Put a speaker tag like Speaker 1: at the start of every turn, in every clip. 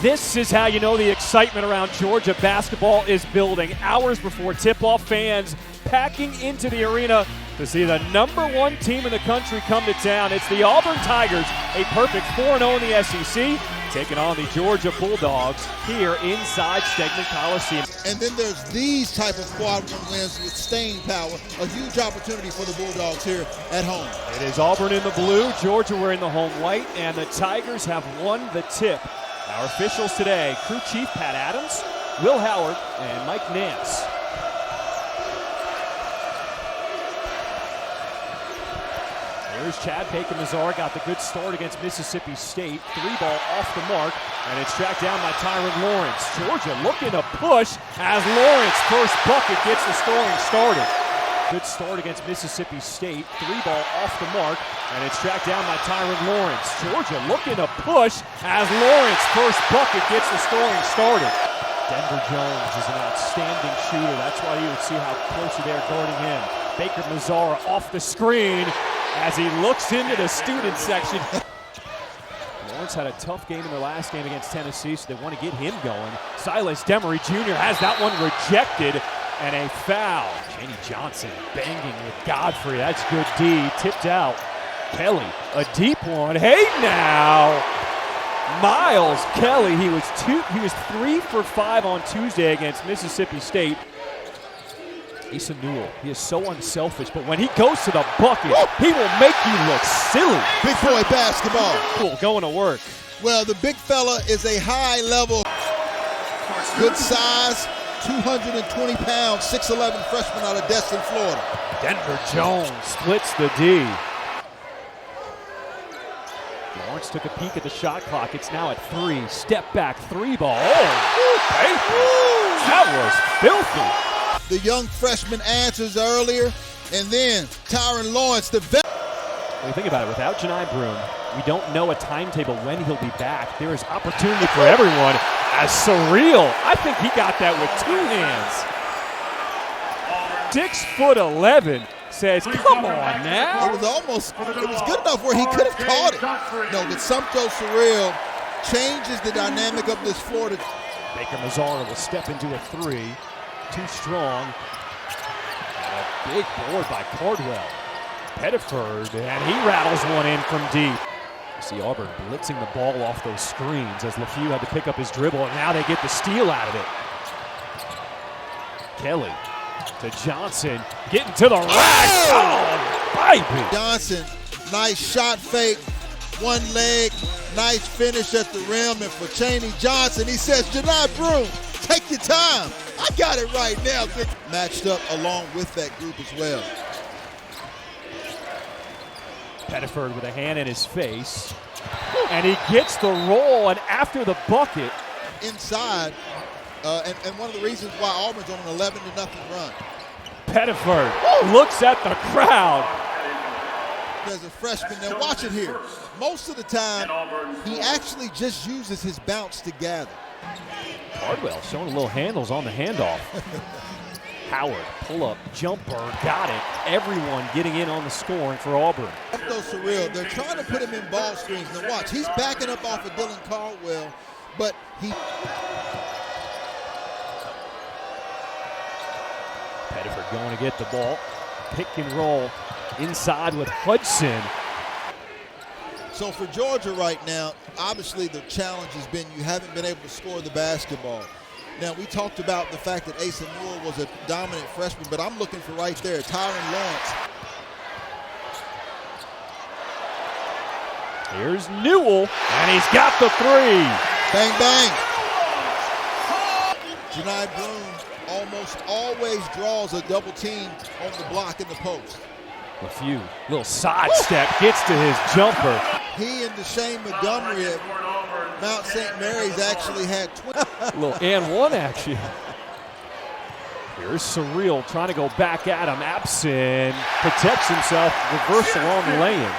Speaker 1: This is how you know the excitement around Georgia basketball is building. Hours before tip-off, fans packing into the arena to see the #1 team in the country come to town. It's the Auburn Tigers, a perfect 4-0 in the SEC, taking on the Georgia Bulldogs here inside Stegman Coliseum.
Speaker 2: And then there's these type of quad-one wins with staying power, a huge opportunity for the Bulldogs here at home.
Speaker 1: It is Auburn in the blue, Georgia wearing the home white, and the Tigers have won the tip. Our officials today, crew chief Pat Adams, Will Howard, and Mike Nance. Here's Chad Bacon-Mazar, got the good start against Mississippi State. 3-ball off the mark, and it's tracked down by Tyron Lawrence. Georgia looking to push as Lawrence, first bucket, gets the scoring started. Good start against Mississippi State. 3-ball off the mark, and it's tracked down by Tyron Lawrence. Georgia looking to push as Lawrence, first bucket, gets the scoring started. Denver Jones is an outstanding shooter. That's why you would see how closely they're guarding him. Baker-Mazar off the screen as he looks into the student section. Lawrence had a tough game in their last game against Tennessee, so they want to get him going. Silas Demery Jr. has that one rejected, and a foul. Jenny Johnson banging with Godfrey. That's good D. Tipped out. Kelly, a deep one. Hey now! Miles Kelly, he was 3 for 5 on Tuesday against Mississippi State. Asa Newell, he is so unselfish, but when he goes to the bucket, he will make you look silly.
Speaker 2: Big boy basketball.
Speaker 1: Cool, going to work.
Speaker 2: Well, the big fella is a high level, good size, 220 pounds, 6'11" freshman out of Destin, Florida.
Speaker 1: Denver Jones splits the D. Lawrence took a peek at the shot clock. It's now at 3. Step back, 3-ball. Oh, that was filthy.
Speaker 2: The young freshman answers earlier, and then Tyron Lawrence, the vet.
Speaker 1: When you think about it, without Janai Broome, we don't know a timetable when he'll be back. There is opportunity for everyone. As Surreal, I think he got that with 2 hands. 6'11", says, come on now.
Speaker 2: It was good enough where he could have caught it. No, but Sumpto Surreal changes the dynamic of this Florida.
Speaker 1: Baker-Mazar will step into a 3. Too strong. And a big board by Cardwell. Pettiford, and he rattles one in from deep. You see Auburn blitzing the ball off those screens as LeFew had to pick up his dribble, and now they get the steal out of it. Kelly to Johnson, getting to the rack. Oh, baby.
Speaker 2: Johnson, nice shot fake, one leg, nice finish at the rim, and for Chaney Johnson, he says, Janai Broome, take your time. I got it right now. Matched up along with that group as well.
Speaker 1: Pettiford with a hand in his face. And he gets the roll, and after the bucket.
Speaker 2: Inside, and one of the reasons why Auburn's on an 11-0 run.
Speaker 1: Pettiford looks at the crowd.
Speaker 2: There's a freshman there. Watch it here. Most of the time, he actually just uses his bounce to gather.
Speaker 1: Cardwell showing a little handles on the handoff. Howard, pull-up, jumper, got it. Everyone getting in on the scoring for Auburn.
Speaker 2: Sumpto Surreal, they're trying to put him in ball screens. Now watch, he's backing up off of Dylan Caldwell, but he...
Speaker 1: Pettiford going to get the ball. Pick and roll inside with Hudson.
Speaker 2: So for Georgia right now, obviously the challenge has been you haven't been able to score the basketball. Now, we talked about the fact that Asa Newell was a dominant freshman, but I'm looking for right there, Tyron Lawrence.
Speaker 1: Here's Newell, and he's got the 3.
Speaker 2: Bang, bang. Janai Broome almost always draws a double team on the block in the post.
Speaker 1: LeFew, little sidestep, gets to his jumper.
Speaker 2: He and Deshane Montgomery at Mount St. Mary's actually had 20.
Speaker 1: A little and 1 action. Here's Surreal trying to go back at him. Absent protects himself. Reversal on the lay-in.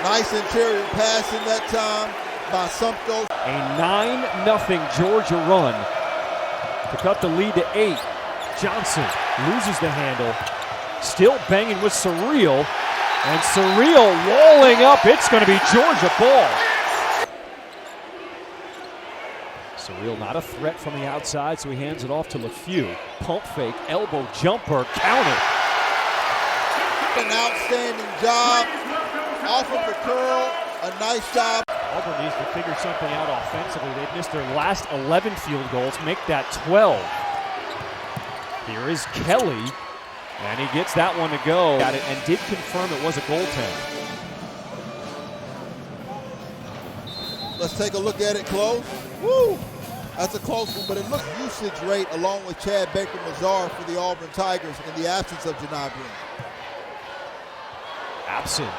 Speaker 2: Nice interior pass in that time by Sumpto.
Speaker 1: A 9-0 Georgia run to cut the lead to 8. Johnson loses the handle. Still banging with Surreal. And Surreal walling up. It's going to be Georgia ball. Surreal, not a threat from the outside, so he hands it off to LeFew. Pump fake, elbow jumper, counter.
Speaker 2: An outstanding job off of the curl, a nice job.
Speaker 1: Auburn needs to figure something out offensively. They've missed their last 11 field goals, make that 12. Here is Kelly, and he gets that one to go. Got it, and did confirm it was a goaltend.
Speaker 2: Let's take a look at it close. Woo! That's a close one, but it looks usage rate along with Chad Baker-Mazar for the Auburn Tigers in the absence of Janai Broome.
Speaker 1: Absent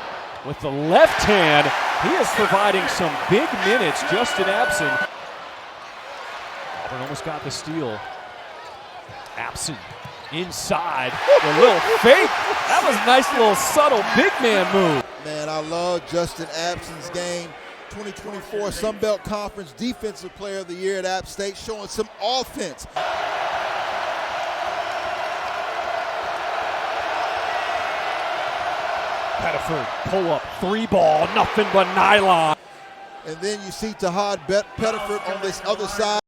Speaker 1: with the left hand. He is providing some big minutes, Justin Absent. Auburn almost got the steal. Absent inside. A little fake. That was a nice little subtle big man move.
Speaker 2: Man, I love Justin Absent's game. 2024 Sun Belt Conference Defensive Player of the Year at App State, showing some offense.
Speaker 1: Pettiford, pull up, 3-ball, nothing but nylon.
Speaker 2: And then you see Tahaad Pettiford on this other side.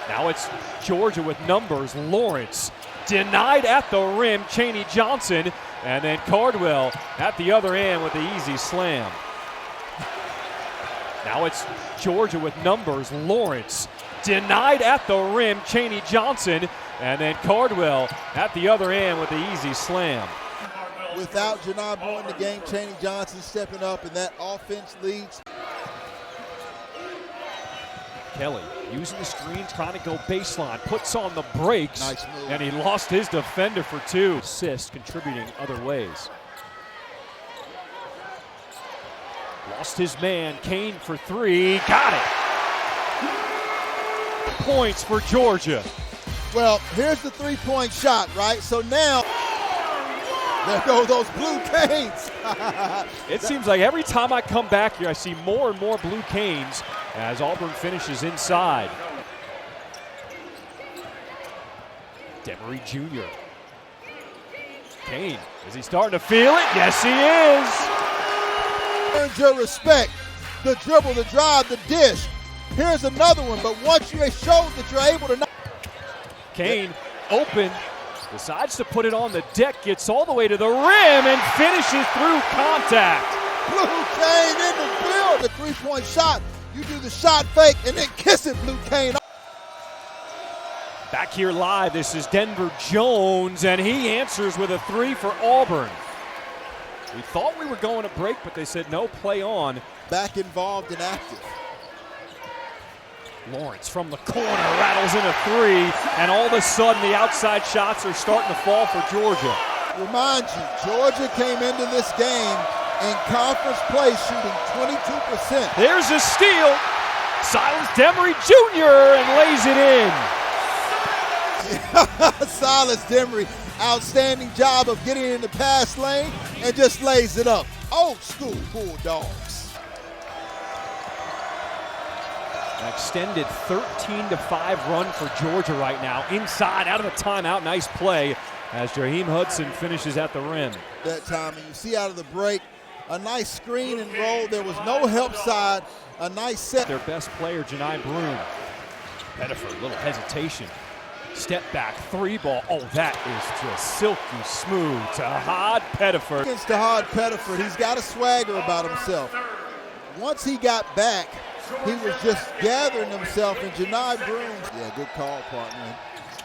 Speaker 1: Now it's Georgia with numbers. Lawrence denied at the rim. Chaney Johnson, and then Cardwell at the other end with the easy slam. Now it's Georgia with numbers. Lawrence denied at the rim. Chaney Johnson, and then Cardwell at the other end with the easy slam.
Speaker 2: Without Janai Broome in the game, Chaney Johnson stepping up, and that offense leads.
Speaker 1: Kelly using the screen, trying to go baseline, puts on the brakes,
Speaker 2: Nice move.
Speaker 1: And he lost his defender for 2. Assist, contributing other ways. Lost his man, Kane for 3, got it. Points for Georgia.
Speaker 2: Well, here's the three-point shot, right? So now, there go those blue canes.
Speaker 1: It seems like every time I come back here, I see more and more blue canes as Auburn finishes inside. Demery Jr. Kane, is he starting to feel it? Yes, he is.
Speaker 2: Earned your respect. The dribble, the drive, the dish. Here's another one, but once you show that you're able to.
Speaker 1: Kane, open, decides to put it on the deck, gets all the way to the rim, and finishes through contact.
Speaker 2: Blue Cane in the field. The three-point shot. You do the shot fake and then kiss it, Blue Cane.
Speaker 1: Back here live, this is Denver Jones, and he answers with a 3 for Auburn. We thought we were going to break, but they said no, play on.
Speaker 2: Back involved and active.
Speaker 1: Lawrence from the corner rattles in a 3, and all of a sudden the outside shots are starting to fall for Georgia.
Speaker 2: Remind you, Georgia came into this game in conference play shooting 22%.
Speaker 1: There's a steal. Silas Demery Jr. and lays it in.
Speaker 2: Silas Demery, outstanding job of getting in the pass lane and just lays it up. Old school Bulldogs.
Speaker 1: An extended 13-5 run for Georgia right now. Inside, out of the timeout, nice play as Jaheim Hudson finishes at the rim.
Speaker 2: That time, and you see out of the break, a nice screen and roll. There was no help side, a nice set.
Speaker 1: Their best player, Janai Broome. Pettiford, a little hesitation. Step back, 3-ball. Oh, that is just silky smooth. Tahaad Pettiford.
Speaker 2: Against Tahaad Pettiford, he's got a swagger about himself. Once he got back, he was just gathering himself, and Janai Broome. Yeah, good call, partner.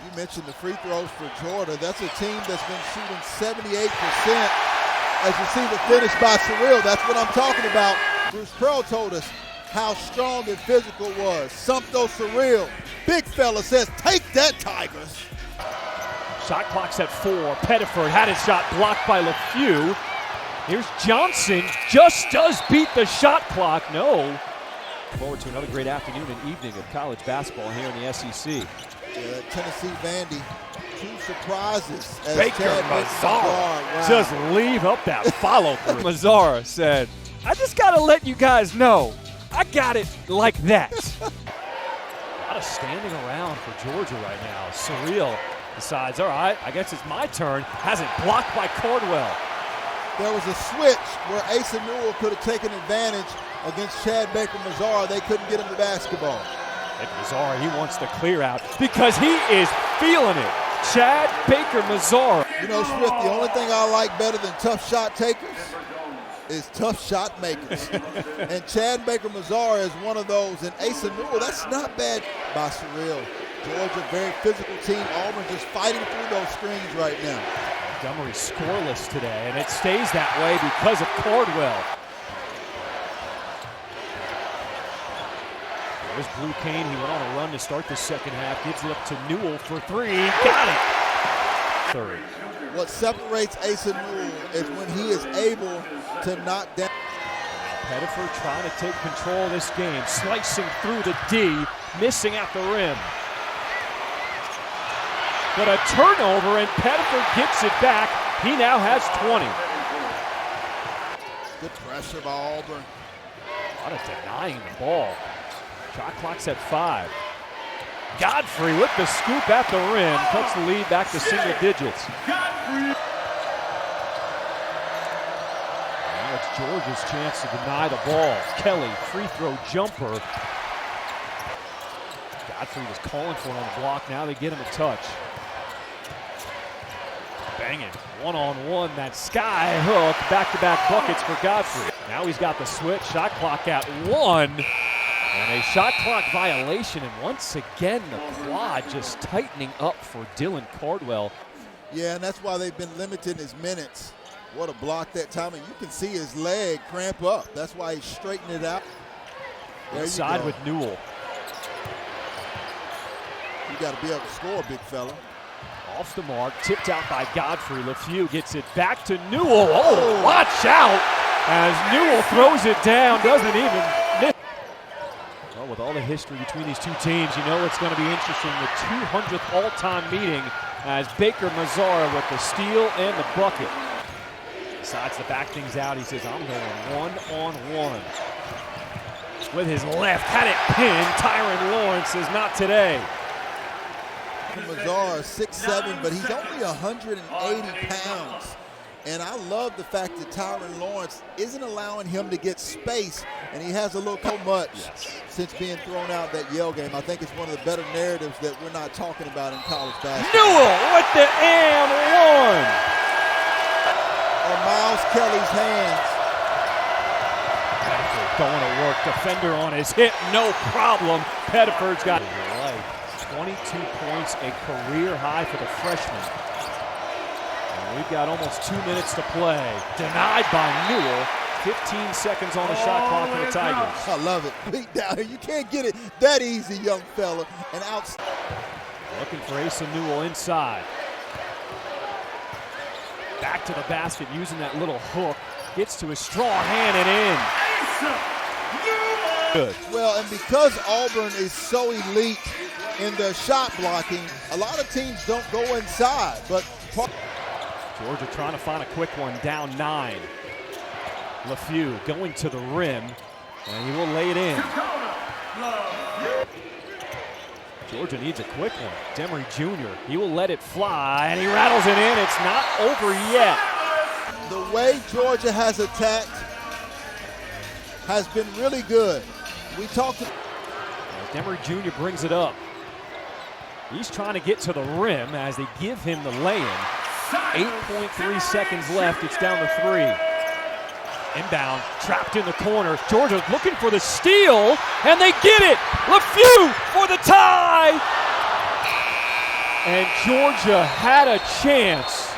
Speaker 2: You mentioned the free throws for Georgia. That's a team that's been shooting 78%. As you see the finish by Surreal, that's what I'm talking about. Bruce Pearl told us how strong and physical it was. Sumpto Surreal, big fella, says, take that, Tigers.
Speaker 1: Shot clock's at 4. Pettiford had his shot blocked by LeFew. Here's Johnson, just does beat the shot clock. No. Forward to another great afternoon and evening of college basketball here in the SEC.
Speaker 2: Yeah, Tennessee Vandy, 2 surprises. As
Speaker 1: Baker-Mazar
Speaker 2: wow.
Speaker 1: just leave up that follow through. Mazar said, I just got to let you guys know, I got it like that. A lot of standing around for Georgia right now. Surreal decides, all right, I guess it's my turn. Has it blocked by Cardwell.
Speaker 2: There was a switch where Asa Newell could have taken advantage against Chad Baker-Mazar. They couldn't get him the basketball.
Speaker 1: And Mazzara, he wants to clear out because he is feeling it. Chad Baker Mazzara.
Speaker 2: You know, Swift, the only thing I like better than tough shot takers is tough shot makers. And Chad Baker Mazzara is one of those. And Asa Newell, that's not bad by Surreal. Georgia, very physical team. Auburn just fighting through those screens right now.
Speaker 1: Montgomery scoreless today, and it stays that way because of Cardwell. There's Blue Cane. He went on a run to start the second half. Gives it up to Newell for three. Got it. Third.
Speaker 2: What separates Asa Newell is when he is able to knock down.
Speaker 1: Pettiford trying to take control of this game. Slicing through the D. Missing at the rim. But a turnover, and Pettiford gets it back. He now has 20.
Speaker 2: Good pressure by Auburn.
Speaker 1: A lot of denying the ball. Shot clock's at 5. Godfrey with the scoop at the rim. Cuts the lead back to single digits. Now it's Georgia's chance to deny the ball. Kelly, free throw jumper. Godfrey was calling for it on the block. Now they get him a touch. Banging. One-on-one. That sky hook. Back-to-back buckets for Godfrey. Now he's got the switch. Shot clock at 1. And a shot clock violation, and once again the quad just tightening up for Dylan Cardwell.
Speaker 2: Yeah, and that's why they've been limiting his minutes. What a block that time, and you can see his leg cramp up. That's why he's straightening it out. There
Speaker 1: Inside
Speaker 2: you go.
Speaker 1: with Newell.
Speaker 2: You got to be able to score, big fella.
Speaker 1: Off the mark, tipped out by Godfrey. LeFew gets it back to Newell. Oh, watch out as Newell throws it down, doesn't even miss. Well, with all the history between these two teams, you know it's going to be interesting. The 200th all-time meeting as Baker Mazzara with the steal and the bucket. Decides to back things out. He says, I'm going one-on-one. With his left, had it pinned. Tyron Lawrence says, not today.
Speaker 2: Mazzara is 6'7", but he's only 180 pounds. And I love the fact that Tyron Lawrence isn't allowing him to get space, and he has a little too much since being thrown out that Yale game. I think it's one of the better narratives that we're not talking about in college basketball.
Speaker 1: Newell with the and one.
Speaker 2: On Miles Kelly's hands.
Speaker 1: Pettiford going to work. Defender on his hip, no problem. Pettiford's got it right. 22 points, a career high for the freshman. We've got almost 2 minutes to play. Denied by Newell. 15 seconds on the shot clock for the Tigers.
Speaker 2: I love it. Beat down here. You can't get it that easy, young fella. And out.
Speaker 1: Looking for Asa Newell inside. Back to the basket using that little hook. Gets to his strong hand and in. Good.
Speaker 2: Well, and because Auburn is so elite in their shot blocking, a lot of teams don't go inside. But
Speaker 1: Georgia trying to find a quick one, down 9. LeFew going to the rim, and he will lay it in. Georgia needs a quick one. Demery Jr., he will let it fly, and he rattles it in. It's not over yet.
Speaker 2: The way Georgia has attacked has been really good. We talked.
Speaker 1: Demery Jr. brings it up. He's trying to get to the rim as they give him the lay-in. 8.3 seconds left. It's down to 3. Inbound, trapped in the corner. Georgia looking for the steal, and they get it. LeFew for the tie. And Georgia had a chance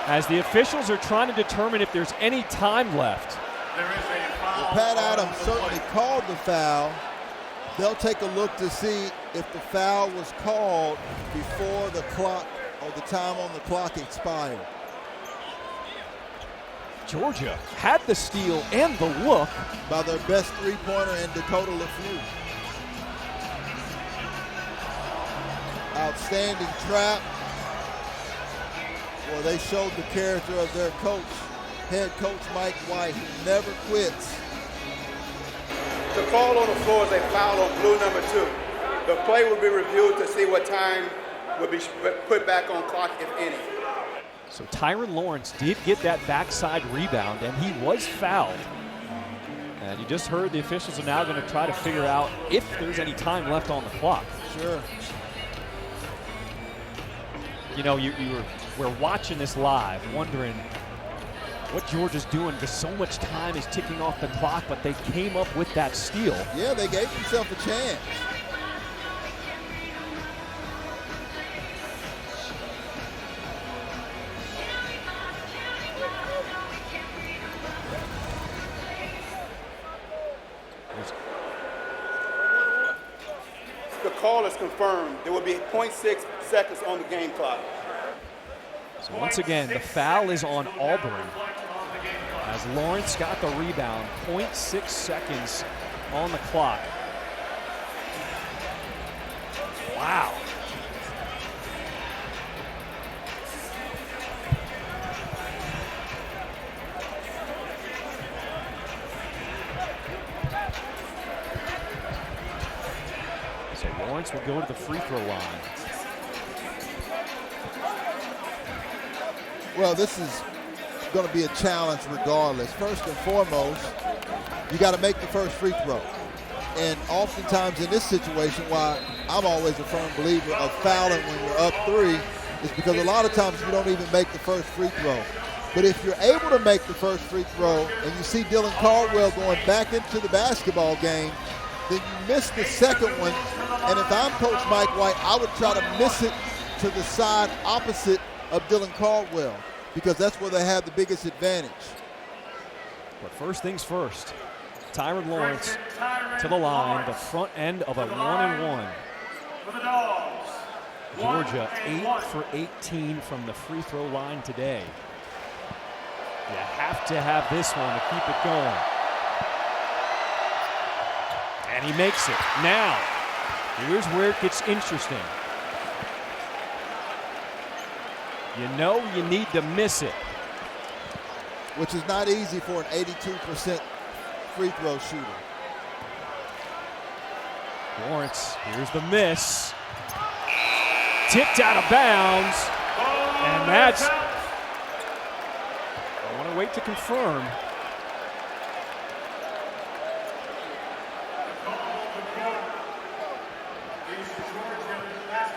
Speaker 1: as the officials are trying to determine if there's any time left.
Speaker 2: Well, Pat Adams certainly called the foul. They'll take a look to see if the foul was called before the clock or the time on the clock expired.
Speaker 1: Georgia had the steal and the look.
Speaker 2: By their best three-pointer and Dakota LeFew. Outstanding trap. Well, they showed the character of their coach, head coach Mike White, who never quits.
Speaker 3: The call on the floor is a foul on blue number 2. The play will be reviewed to see what time will be put back on clock, if any.
Speaker 1: So Tyron Lawrence did get that backside rebound, and he was fouled And you just heard the officials are now going to try to figure out if there's any time left on the clock.
Speaker 2: Sure.
Speaker 1: You know, we're watching this live, wondering what Georgia's doing because so much time is ticking off the clock, but they came up with that steal.
Speaker 2: Yeah, they gave themselves a chance.
Speaker 3: The call is confirmed. There will be 0.6 seconds on the game clock.
Speaker 1: So once again, the foul is on Auburn as Lawrence got the rebound. 0.6 seconds on the clock. Wow. So Lawrence will go to the free throw line.
Speaker 2: Well, this is going to be a challenge regardless. First and foremost, you got to make the first free throw. And oftentimes in this situation, why I'm always a firm believer of fouling when you're up 3 is because a lot of times you don't even make the first free throw. But if you're able to make the first free throw and you see Dylan Caldwell going back into the basketball game, then you miss the second one. And if I'm Coach Mike White, I would try to miss it to the side opposite of Dylan Caldwell because that's where they have the biggest advantage.
Speaker 1: But first things first, Tyron Lawrence to the line, the front end of a 1-and-1. Georgia 8 for 18 from the free throw line today. You have to have this one to keep it going. And he makes it. Now, here's where it gets interesting. You know you need to miss it.
Speaker 2: Which is not easy for an 82% free throw shooter.
Speaker 1: Lawrence, here's the miss. Tipped out of bounds. And that's, I want to wait to confirm.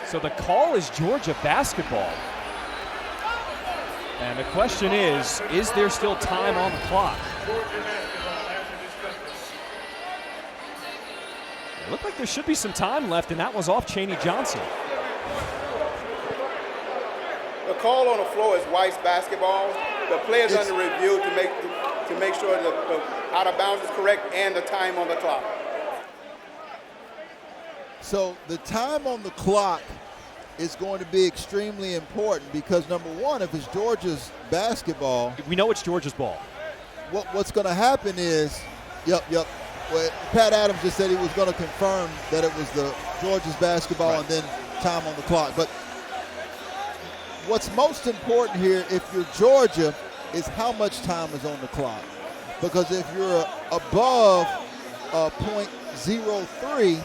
Speaker 1: So the call is Georgia basketball. And the question is there still time on the clock? It looked like there should be some time left, and that was off Chaney Johnson.
Speaker 3: The call on the floor is White's basketball. The player's under review to make sure that the out of bounds is correct and the time on the clock.
Speaker 2: So the time on the clock is going to be extremely important because, number one, if it's Georgia's basketball.
Speaker 1: We know it's Georgia's ball.
Speaker 2: What's going to happen is, well, Pat Adams just said he was going to confirm that it was the Georgia's basketball and then time on the clock. But what's most important here, if you're Georgia, is how much time is on the clock. Because if you're above .03,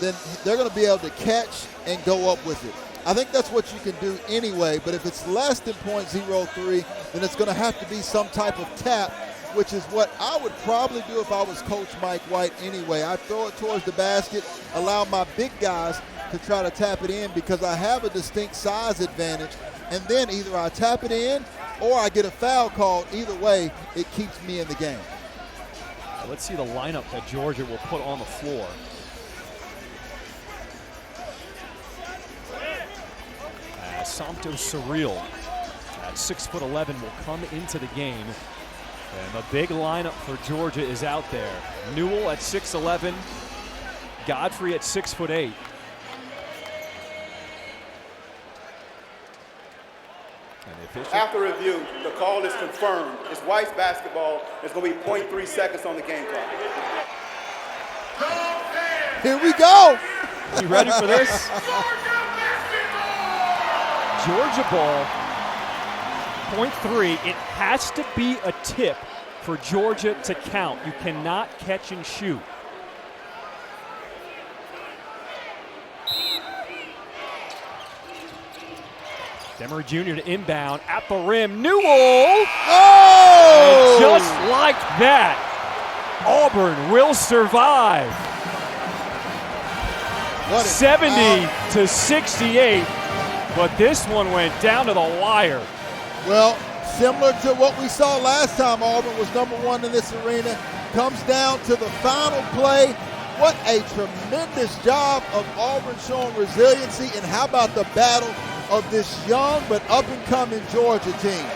Speaker 2: then they're going to be able to catch and go up with it. I think that's what you can do anyway, but if it's less than .03, then it's going to have to be some type of tap, which is what I would probably do if I was Coach Mike White anyway. I'd throw it towards the basket, allow my big guys to try to tap it in because I have a distinct size advantage, and then either I tap it in or I get a foul called. Either way, it keeps me in the game.
Speaker 1: Let's see the lineup that Georgia will put on the floor. Santos Surreal at 6'11" will come into the game. And the big lineup for Georgia is out there. Newell at 6'11", Godfrey at 6'8".
Speaker 3: After review, the call is confirmed. It's White's basketball. It's going to be 0.3 seconds on the game clock.
Speaker 2: Here we go.
Speaker 1: You ready for this? Georgia ball, 0.3. It has to be a tip for Georgia to count. You cannot catch and shoot. Demery Jr. to inbound at the rim. Newell!
Speaker 2: Oh!
Speaker 1: And just like that, Auburn will survive. 70-68, but this one went down to the wire.
Speaker 2: Well, similar to what we saw last time Auburn was number one in this arena, comes down to the final play. What a tremendous job of Auburn showing resiliency, and how about the battle of this young but up-and-coming Georgia team.